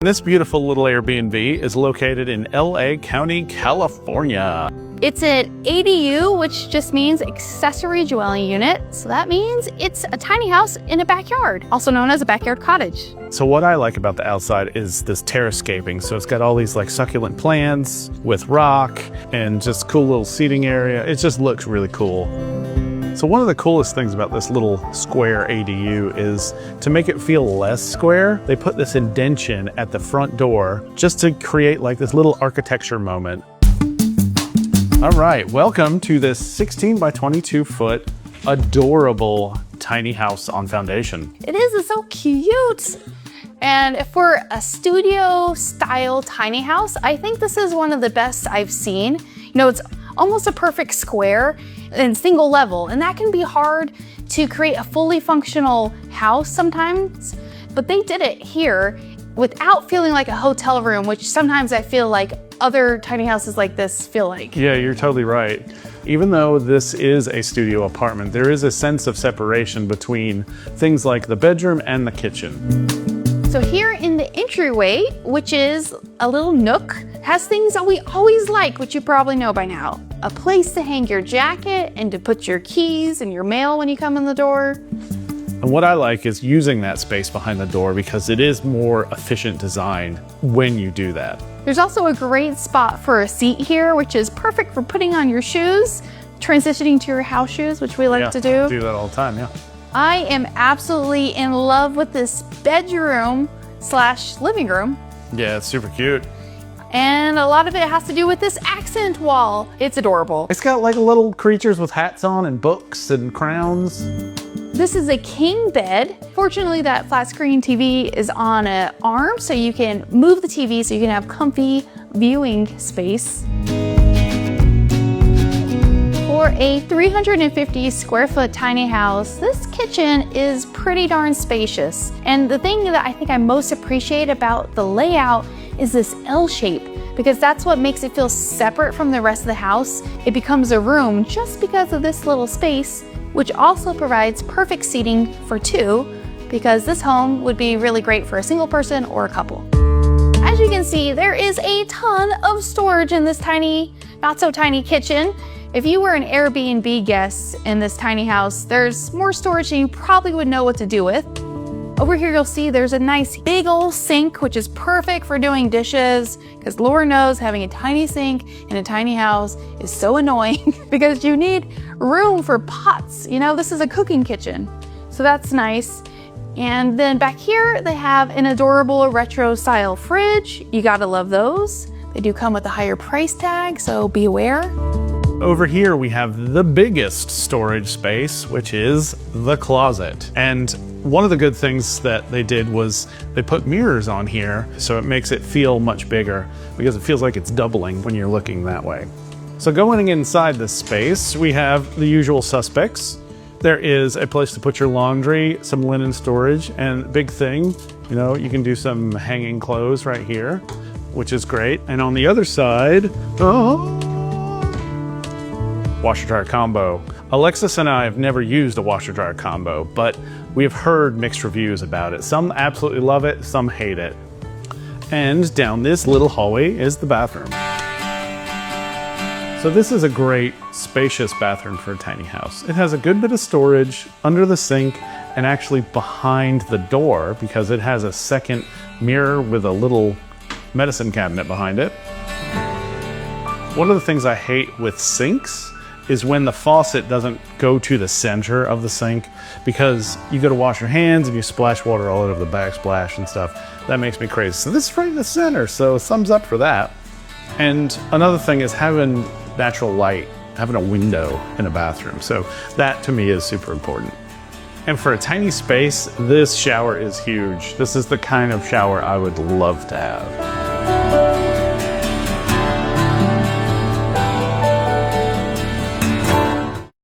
This beautiful little Airbnb is located in LA County, California. It's an ADU, which just means accessory dwelling unit. So that means it's a tiny house in a backyard, also known as a backyard cottage. So what I like about the outside is this terrascaping. So it's got all these like succulent plants with rock and just cool little seating area. It just looks really cool. So one of the coolest things about this little square ADU is to make it feel less square, they put this indentation at the front door just to create like this little architecture moment. All right, welcome to this 16 by 22 foot adorable tiny house on foundation. It is, it's so cute. And for a studio style tiny house, I think this is one of the best I've seen. You know, it's almost a perfect square and single level, and that can be hard to create a fully functional house sometimes, but they did it here without feeling like a hotel room, which sometimes I feel like other tiny houses like this feel like. Yeah, you're totally right. Even though this is a studio apartment, there is a sense of separation between things like the bedroom and the kitchen. So here in the entryway, which is a little nook, has things that we always like, which you probably know by now. A place to hang your jacket and to put your keys and your mail when you come in the door. And what I like is using that space behind the door because it is more efficient design when you do that. There's also a great spot for a seat here, which is perfect for putting on your shoes, transitioning to your house shoes, which we like to do. Do that all the time, yeah. I am absolutely in love with this bedroom / living room. Yeah, it's super cute. And a lot of it has to do with this accent wall. It's adorable. It's got like little creatures with hats on and books and crowns. This is a king bed. Fortunately, that flat screen TV is on an arm, so you can move the TV so you can have comfy viewing space. For a 350 square foot tiny house, this kitchen is pretty darn spacious. And the thing that I think I most appreciate about the layout is this L shape, because that's what makes it feel separate from the rest of the house. It becomes a room just because of this little space, which also provides perfect seating for two, because this home would be really great for a single person or a couple. As you can see, there is a ton of storage in this tiny, not so tiny kitchen. If you were an Airbnb guest in this tiny house, there's more storage than you probably would know what to do with. Over here you'll see there's a nice big old sink, which is perfect for doing dishes, because Lord knows having a tiny sink in a tiny house is so annoying because you need room for pots. You know, this is a cooking kitchen, so that's nice. And then back here they have an adorable retro style fridge. You gotta love those. They do come with a higher price tag, so be aware. Over here we have the biggest storage space, which is the closet. And one of the good things that they did was they put mirrors on here, so it makes it feel much bigger because it feels like it's doubling when you're looking that way. So going inside this space, we have the usual suspects. There is a place to put your laundry, some linen storage, and big thing, you know, you can do some hanging clothes right here, which is great. And on the other side, washer dryer combo. Alexis and I have never used a washer dryer combo, but we've heard mixed reviews about it. Some absolutely love it, some hate it. And down this little hallway is the bathroom. So this is a great spacious bathroom for a tiny house. It has a good bit of storage under the sink and actually behind the door because it has a second mirror with a little medicine cabinet behind it. One of the things I hate with sinks is when the faucet doesn't go to the center of the sink, because you go to wash your hands and you splash water all over the backsplash and stuff. That makes me crazy. So this is right in the center, so thumbs up for that. And another thing is having natural light, having a window in a bathroom. So that to me is super important. And for a tiny space, this shower is huge. This is the kind of shower I would love to have.